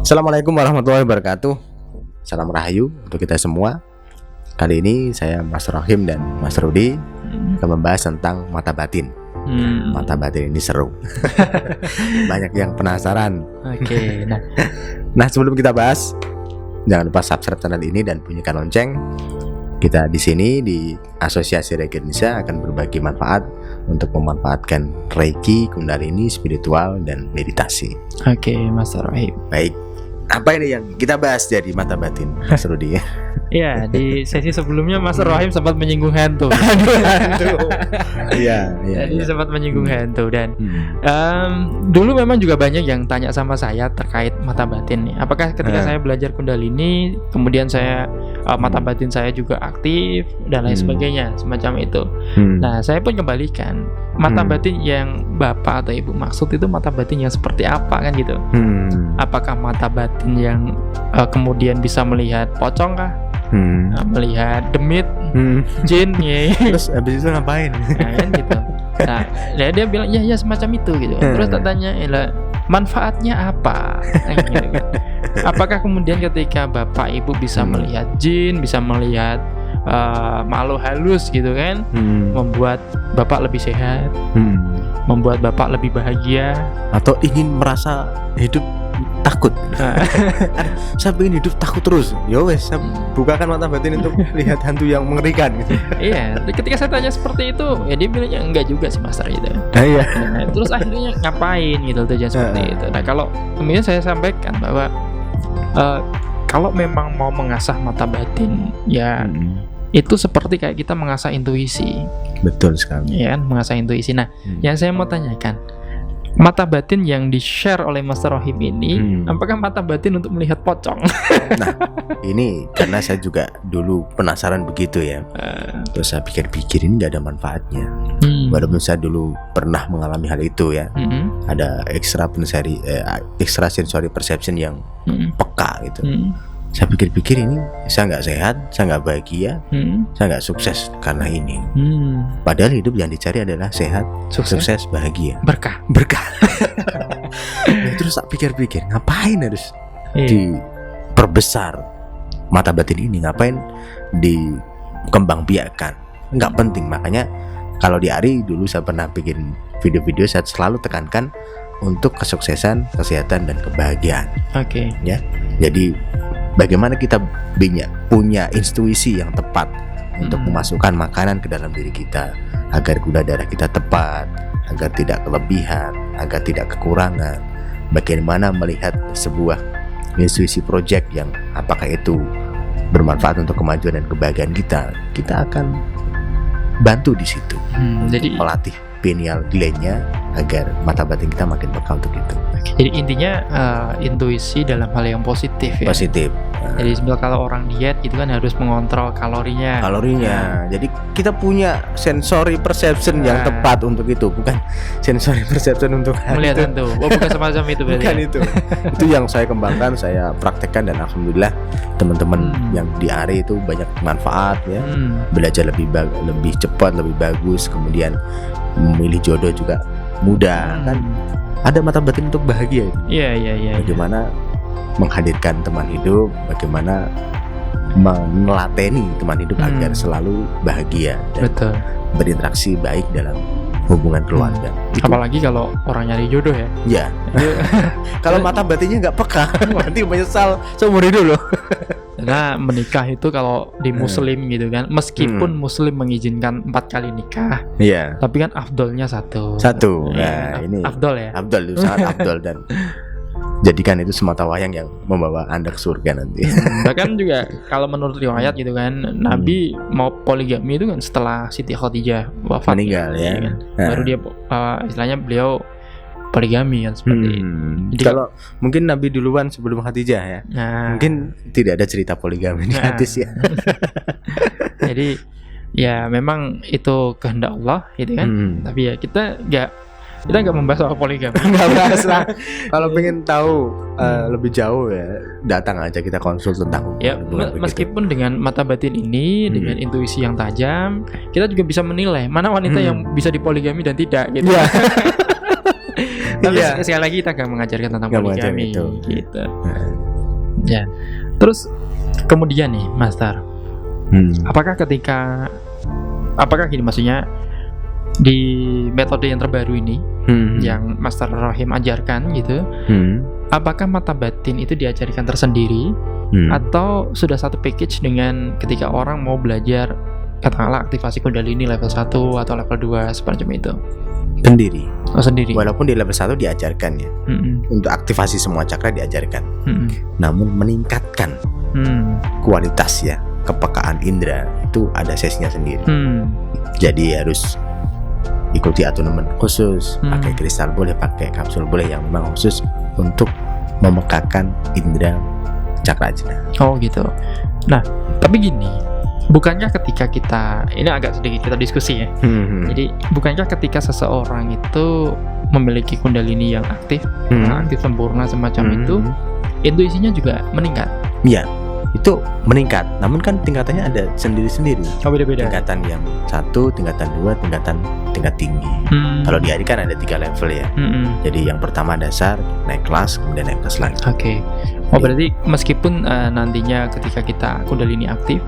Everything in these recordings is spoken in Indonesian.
Assalamualaikum warahmatullahi wabarakatuh. Salam rahayu untuk kita semua. Kali ini saya Mas Rohim dan Mas Rudi akan membahas tentang mata batin. Mata batin ini seru. Banyak yang penasaran. Oke, Nah, sebelum kita bahas, jangan lupa subscribe channel ini dan bunyikan lonceng. Kita di sini di Asosiasi Reiki Indonesia akan berbagi manfaat untuk memanfaatkan Reiki, Kundalini, spiritual, dan meditasi. Oke, Mas Rohim. Baik, apa ini yang kita bahas dari mata batin, Mas Rudi ya? Iya, di sesi sebelumnya Mas Rohim sempat menyinggung hantu. Iya. Jadi sempat menyinggung hantu dan dulu memang juga banyak yang tanya sama saya terkait mata batin nih. Apakah ketika saya belajar Kundalini, kemudian saya mata batin saya juga aktif dan lain sebagainya, semacam itu. Nah, saya pun kembalikan mata batin yang Bapak atau Ibu maksud itu mata batin yang seperti apa kan gitu. Apakah mata batin yang kemudian bisa melihat pocong kah? Melihat demit, jin, terus habis itu ngapain? Nah, kan gitu. Nah, dia bilang ya semacam itu gitu. Terus tak tanya, manfaatnya apa? Gitu. Apakah kemudian ketika Bapak Ibu bisa melihat jin, bisa melihat makhluk halus gitu kan, membuat Bapak lebih sehat, membuat Bapak lebih bahagia, atau ingin merasa hidup takut? Saya ingin hidup takut terus. Ya wes, saya bukakan mata batin untuk lihat hantu yang mengerikan gitu. Iya, ketika saya tanya seperti itu, ya dia bilangnya enggak juga sih Mas gitu. Iya. Nah, terus akhirnya ngapain gitu tujuan seperti itu. Nah, kalau kemudian saya sampaikan bahwa kalau memang mau mengasah mata batin, ya itu seperti kayak kita mengasah intuisi. Betul sekali. Ya kan, mengasah intuisi. Nah, yang saya mau tanyakan, mata batin yang di-share oleh Mas Rohim ini, apakah mata batin untuk melihat pocong? Nah, ini karena saya juga dulu penasaran begitu ya. Terus saya pikir-pikir ini gak ada manfaatnya. Walaupun saya dulu pernah mengalami hal itu ya. Ada extra sensory perception yang peka gitu. Saya pikir-pikir ini saya nggak sehat, saya nggak bahagia, saya nggak sukses karena ini. Padahal hidup yang dicari adalah sehat, sukses, bahagia, berkah. Nah, terus saya pikir-pikir ngapain harus diperbesar mata batin ini, ngapain dikembangbiakkan? Nggak penting. Makanya kalau di Ari dulu saya pernah bikin video-video, saya selalu tekankan untuk kesuksesan, kesehatan, dan kebahagiaan. Oke. Ya, jadi bagaimana kita punya intuisi yang tepat untuk memasukkan makanan ke dalam diri kita agar gula darah kita tepat, agar tidak kelebihan, agar tidak kekurangan. Bagaimana melihat sebuah intuisi project yang apakah itu bermanfaat untuk kemajuan dan kebahagiaan kita akan bantu di situ. Jadi melatih pineal gland-nya agar mata batin kita makin peka untuk itu. Jadi intinya intuisi dalam hal yang positif ya. Positif. Jadi sebenarnya kalau orang diet itu kan harus mengontrol kalorinya. Jadi kita punya sensory perception yang tepat untuk itu, bukan sensory perception untuk melihat hantu. Bukan semacam itu berarti. Bukan itu. Itu yang saya kembangkan, saya praktekkan, dan alhamdulillah teman-teman yang di Ari itu banyak manfaat ya. Belajar lebih cepat, lebih bagus, kemudian memilih jodoh juga mudah kan. Ada mata batin untuk bahagia. Iya. Bagaimana menghadirkan teman hidup, bagaimana menelateni teman hidup agar selalu bahagia dan berinteraksi baik dalam hubungan keluarga. Apalagi kalau orang nyari jodoh ya. Ya. Kalau mata batinnya nggak peka, nanti menyesal seumur hidup loh. Karena menikah itu kalau di Muslim gitu kan, meskipun Muslim mengizinkan 4 kali nikah, tapi kan afdolnya satu. Nah, ini afdol ya. Afdol, sangat afdol, dan jadikan itu semata wayang yang membawa Anda ke surga nanti. Bahkan juga kalau menurut riwayat gitu kan, Nabi mau poligami itu kan setelah Siti Khadijah wafat meninggal ya. Kan? Baru dia istilahnya beliau poligami kan seperti itu. Jadi kalau mungkin Nabi duluan sebelum Khadijah ya. Mungkin tidak ada cerita poligami di hadis ya. Jadi ya memang itu kehendak Allah gitu kan. Tapi ya kita nggak membahas soal poligami. Nggak bahas lah. Kalau pengen tahu lebih jauh ya, datang aja kita konsul tentang ya. Meskipun dengan mata batin ini, dengan intuisi yang tajam, kita juga bisa menilai mana wanita yang bisa dipoligami dan tidak gitu. Tapi sekali lagi kita gak mengajarkan tentang poligami gitu. Ya. Terus kemudian nih Master, apakah gini, maksudnya di metode yang terbaru ini yang Master Rohim ajarkan gitu, apakah mata batin itu diajarkan tersendiri atau sudah satu package dengan ketika orang mau belajar katakanlah aktivasi Kundalini level 1 atau level 2 semacam itu? Sendiri. Sendiri. Walaupun di level 1 diajarkan ya. Untuk aktivasi semua cakra diajarkan. Namun meningkatkan kualitas ya, kepekaan indera itu ada sesinya sendiri. Jadi harus ikuti aturan khusus, pakai kristal boleh, pakai kapsul boleh, yang memang khusus untuk memekakan indera cakra ajna. Oh gitu. Nah, tapi gini, bukankah ketika kita, ini agak sedikit kita diskusi ya. Jadi bukankah ketika seseorang itu memiliki kundalini yang aktif, aktif sempurna semacam itu, intuisinya juga meningkat? Iya, itu meningkat. Namun kan tingkatannya ada sendiri-sendiri. Oh, beda-beda. Tingkatan yang 1, tingkatan 2, tingkat tinggi. Kalau di hari kan ada 3 level ya. Jadi yang pertama dasar, naik kelas, kemudian naik kelas lagi. Oke. Oh, berarti meskipun nantinya ketika kita kundalini aktif,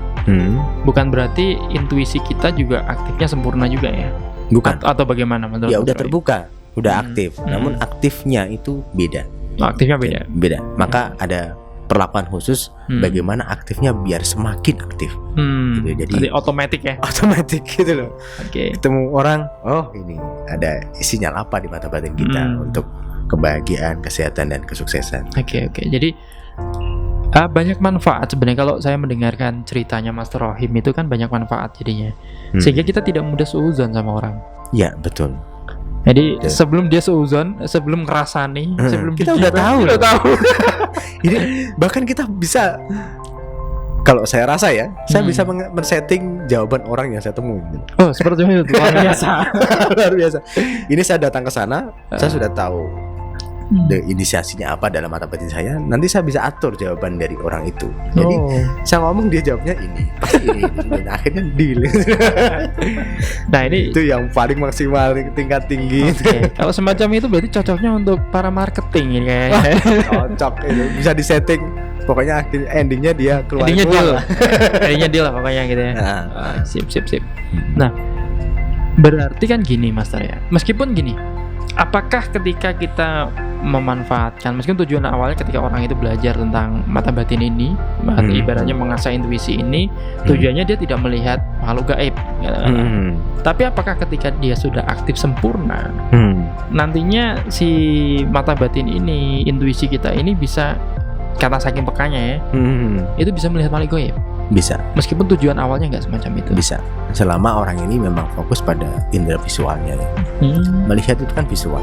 bukan berarti intuisi kita juga aktifnya sempurna juga ya? Bukan. Atau bagaimana menurut? Ya udah terbuka, udah aktif. Namun aktifnya itu beda. Aktifnya beda. Beda. Maka ada perlakuan khusus bagaimana aktifnya biar semakin aktif. Gitu. Jadi otomatis ya. Otomatis gitu loh. Oke. Ketemu orang, oh ini ada sinyal apa di mata batin kita untuk kebahagiaan, kesehatan dan kesuksesan. Oke. Jadi banyak manfaat sebenarnya kalau saya mendengarkan ceritanya Master Rohim itu kan banyak manfaat jadinya. Sehingga kita tidak mudah suudzon sama orang. Ya, betul. Jadi sebelum dia suudzon, sebelum ngerasani, sebelum kita udah tahu. Ini bahkan kita bisa, kalau saya rasa ya, saya bisa men-setting jawaban orang yang saya temui. Oh, seperti itu. Luar biasa. Luar biasa. Ini saya datang ke sana, saya sudah tahu inisiasinya apa dalam mata batin saya. Nanti saya bisa atur jawaban dari orang itu. Jadi saya ngomong, dia jawabnya ini, pasti ini. Dan akhirnya deal. Nah ini itu yang paling maksimal, tingkat tinggi. Kalau semacam itu berarti cocoknya untuk para marketing ini kayaknya. Cocok itu, bisa disetting. Pokoknya endingnya dia keluar. Endingnya deal lah pokoknya gitu ya. Sip. Nah berarti kan gini Master ya, meskipun gini, apakah ketika kita memanfaatkan, meskipun tujuan awalnya ketika orang itu belajar tentang mata batin ini, ibaratnya mengasah intuisi ini, tujuannya dia tidak melihat makhluk gaib, tapi apakah ketika dia sudah aktif sempurna, nantinya si mata batin ini, intuisi kita ini bisa, kata saking pekanya ya, itu bisa melihat makhluk gaib? Bisa. Meskipun tujuan awalnya nggak semacam itu. Bisa. Selama orang ini memang fokus pada indera visualnya ya. Melihat itu kan visual.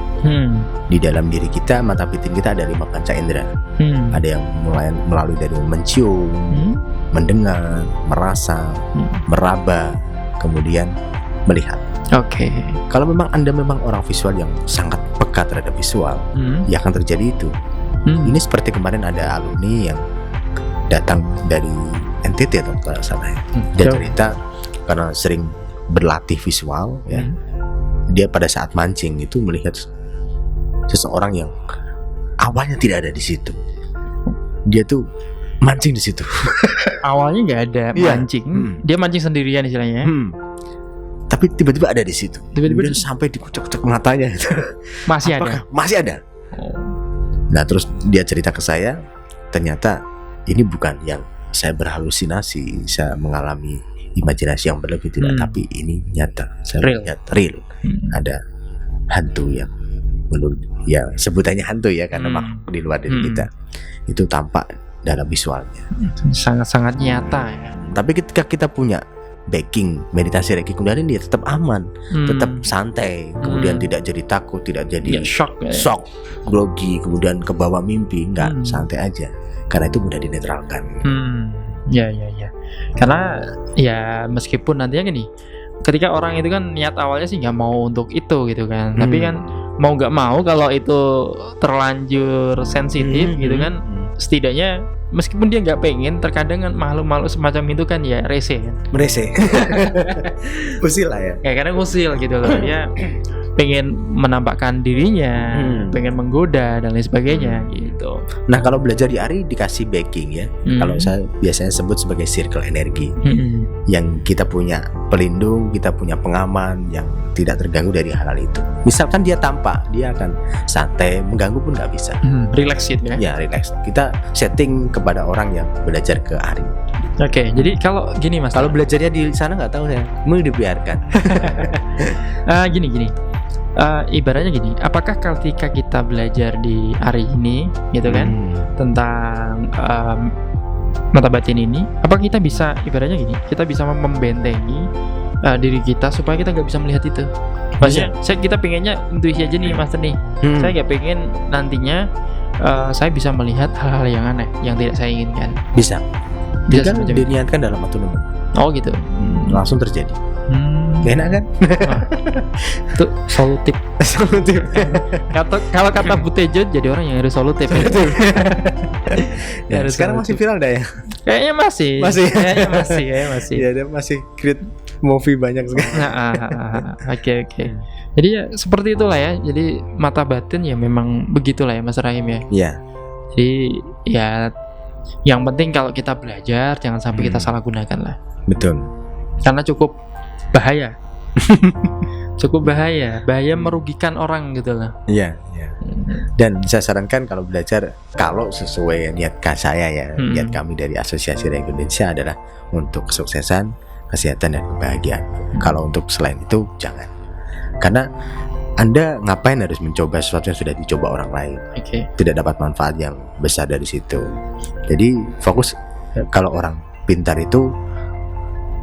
Di dalam diri kita, mata batin kita ada 5 panca indera. Ada yang melalui dari mencium, mendengar, merasa, meraba, kemudian melihat. Oke. Kalau memang Anda memang orang visual yang sangat peka terhadap visual, ya akan terjadi itu. Ini seperti kemarin ada alumni yang datang dari NTT atau ke sana ya. Dia cerita karena sering berlatih visual ya. Dia pada saat mancing itu melihat seseorang yang awalnya tidak ada di situ. Dia tuh mancing di situ. Awalnya nggak ada mancing. Dia mancing sendirian istilahnya. Tapi tiba-tiba ada di situ. Tiba-tiba sampai dikucek-kucek matanya itu. Masih ada. Masih ada. Nah terus dia cerita ke saya, ternyata ini bukan yang saya berhalusinasi, saya mengalami imajinasi yang berlebih, tidak, tapi ini nyata. Saya lihat real. Ada hantu yang menurut ya sebutannya hantu ya, karena makhluk di luar diri kita itu tampak dalam visualnya. Sangat-sangat nyata ya. Tapi ketika kita punya backing meditasi Reiki Kundalini, dia tetap aman, tetap santai, kemudian tidak jadi takut, tidak jadi shock, grogi, kemudian ke bawah mimpi, enggak, santai aja. Karena itu mudah dinetralkan. Ya. Karena ya meskipun nantinya gini, ketika orang itu kan niat awalnya sih nggak mau untuk itu gitu kan, tapi kan mau nggak mau kalau itu terlanjur sensitif gitu kan, setidaknya meskipun dia nggak pengen, terkadang kan makhluk-makhluk semacam itu kan ya rese kan. Usil lah ya. Kayak kadang usil gitu loh. Ya pengen menampakkan dirinya, pengen menggoda dan lain sebagainya gitu. Nah kalau belajar di ARI dikasih backing ya, kalau saya biasanya sebut sebagai circle energi, yang kita punya pelindung, kita punya pengaman yang tidak terganggu dari hal-hal itu. Misalkan dia tampak, dia akan santai, mengganggu pun nggak bisa. Relax gitu ya? Ya relax. Kita setting kepada orang yang belajar ke ARI. Oke, jadi kalau gini Mas, kalau belajarnya di sana nggak tahu ya, mau dibiarkan. Gini. Ibaratnya gini, apakah ketika kita belajar di ARI ini, gitu kan, tentang mata batin ini, apa kita bisa, ibaratnya gini, kita bisa membentengi diri kita supaya kita nggak bisa melihat itu? Maksudnya, kita pengennya intuisi aja nih, Master nih. Saya nggak pengen nantinya saya bisa melihat hal-hal yang aneh, yang tidak saya inginkan. Bisa kan diniatkan dalam autonomi. Oh gitu. Langsung terjadi. Enak kan? Itu solutif. Kalau kata Butejo jadi orang yang harus solutif. Ya, sekarang masih viral dah ya? Kayaknya masih. Kayaknya masih. Ya, dia masih create movie banyak sekali. Oke. Jadi ya seperti itulah ya. Jadi mata batin ya memang begitulah ya Mas Rahim ya. Iya. Jadi ya yang penting kalau kita belajar jangan sampai kita salah gunakan lah. Betul. Karena cukup bahaya. Bahaya merugikan orang gitu lah. Iya. Dan saya sarankan kalau belajar, kalau sesuai niat saya ya, niat kami dari Asosiasi Raga Indonesia adalah untuk kesuksesan, kesehatan dan kebahagiaan. Kalau untuk selain itu jangan. Karena Anda ngapain harus mencoba sesuatu yang sudah dicoba orang lain? Tidak dapat manfaat yang besar dari situ. Jadi fokus, kalau orang pintar itu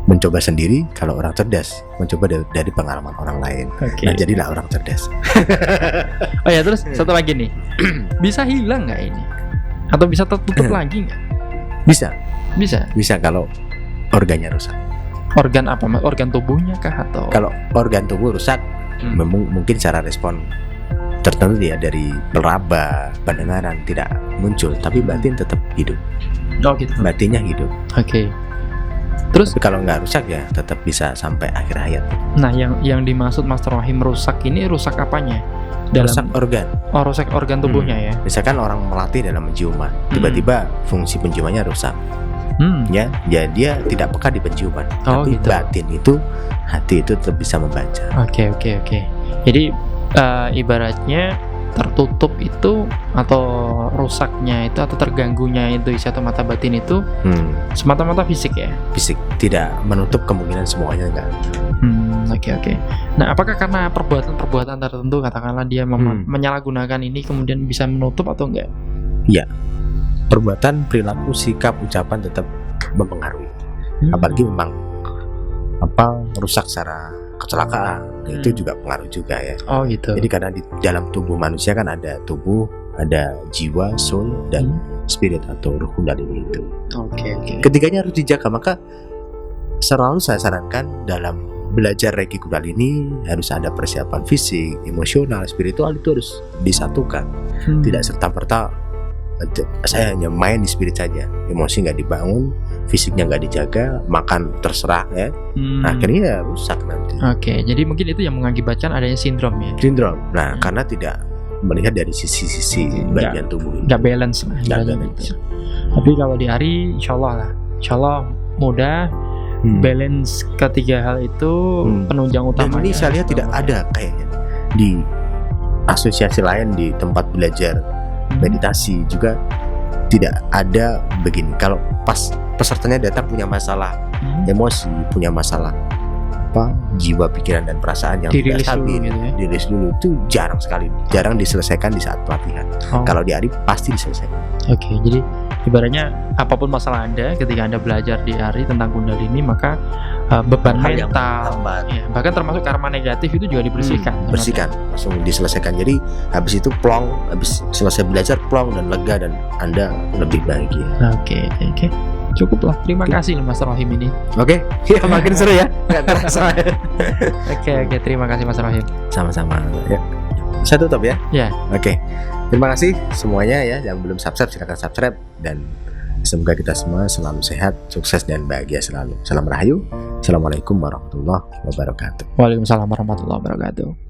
mencoba sendiri, kalau orang cerdas mencoba dari pengalaman orang lain. Nah jadilah orang cerdas. Oh ya, terus satu lagi nih, bisa hilang nggak ini? Atau bisa tertutup lagi nggak? Bisa kalau organnya rusak. Organ apa? Organ tubuhnya kah atau? Kalau organ tubuh rusak, mungkin cara respon tertentu ya, dari peraba, pendengaran tidak muncul, tapi batin tetap hidup. Oh gitu. Batinnya hidup. Terus tapi kalau nggak rusak ya tetap bisa sampai akhir hayat. Nah yang dimaksud Master Rahim rusak ini rusak apanya? Rusak organ. Oh, rusak organ tubuhnya ya. Misalkan orang melatih dalam penciuman, tiba-tiba fungsi penciumannya rusak. Ya dia tidak peka di penciuman. Tapi gitu. Batin itu, hati itu tetap bisa membaca. Oke. Jadi ibaratnya tertutup itu atau rusaknya itu atau terganggunya intuisi atau mata batin itu semata-mata fisik ya? Fisik, tidak menutup kemungkinan semuanya enggak. Oke. Nah, apakah karena perbuatan tertentu, katakanlah dia menyalahgunakan ini kemudian bisa menutup atau enggak? Iya. Perbuatan, perilaku, sikap, ucapan tetap mempengaruhi. Apalagi memang rusak secara kecelakaan, itu juga pengaruh juga ya. Oh gitu. Jadi karena di dalam tubuh manusia kan ada tubuh, ada jiwa, soul dan spirit atau ruh kundalini itu. Oke. Ketiganya harus dijaga, maka selalu saya sarankan dalam belajar Reiki Kundalini harus ada persiapan fisik, emosional, spiritual, itu harus disatukan. Tidak serta-merta saya hanya main di spirit saja, emosi nggak dibangun, fisiknya nggak dijaga, makan terserah ya, akhirnya ya rusak nanti. Oke, jadi mungkin itu yang mengakibatkan adanya sindrom ya. Nah karena tidak melihat dari sisi-sisi bagian tubuh ini. Nggak balance lah. Tapi kalau di ARI, insya Allah mudah balance ketiga hal itu penunjang utamanya. Dan ini saya lihat tidak ada kayaknya di asosiasi lain, di tempat belajar meditasi juga tidak ada begini. Kalau pas pesertanya datang punya masalah emosi, punya masalah jiwa, pikiran dan perasaan yang tidak stabil, dirilis dulu, itu jarang sekali, jarang diselesaikan di saat pelatihan. Kalau di ARI pasti diselesaikan. Oke, jadi ibaratnya apapun masalah Anda ketika Anda belajar di ARI tentang Kundalini, maka beban mental, bahkan termasuk karma negatif itu juga dibersihkan. Langsung diselesaikan. Jadi habis itu plong, habis selesai belajar plong dan lega dan Anda lebih bahagia. Oke. Cukuplah. Terima kasih Mas Rahim ini. Oke. Ya, makin seru ya. Enggak terasa. Oke, terima kasih Mas Rahim. Sama-sama. Ya. Saya tutup ya. Ya. Oke. Terima kasih semuanya ya, yang belum subscribe silakan subscribe, dan semoga kita semua selalu sehat, sukses dan bahagia selalu. Salam Rahayu. Assalamualaikum warahmatullahi wabarakatuh. Waalaikumsalam warahmatullahi wabarakatuh.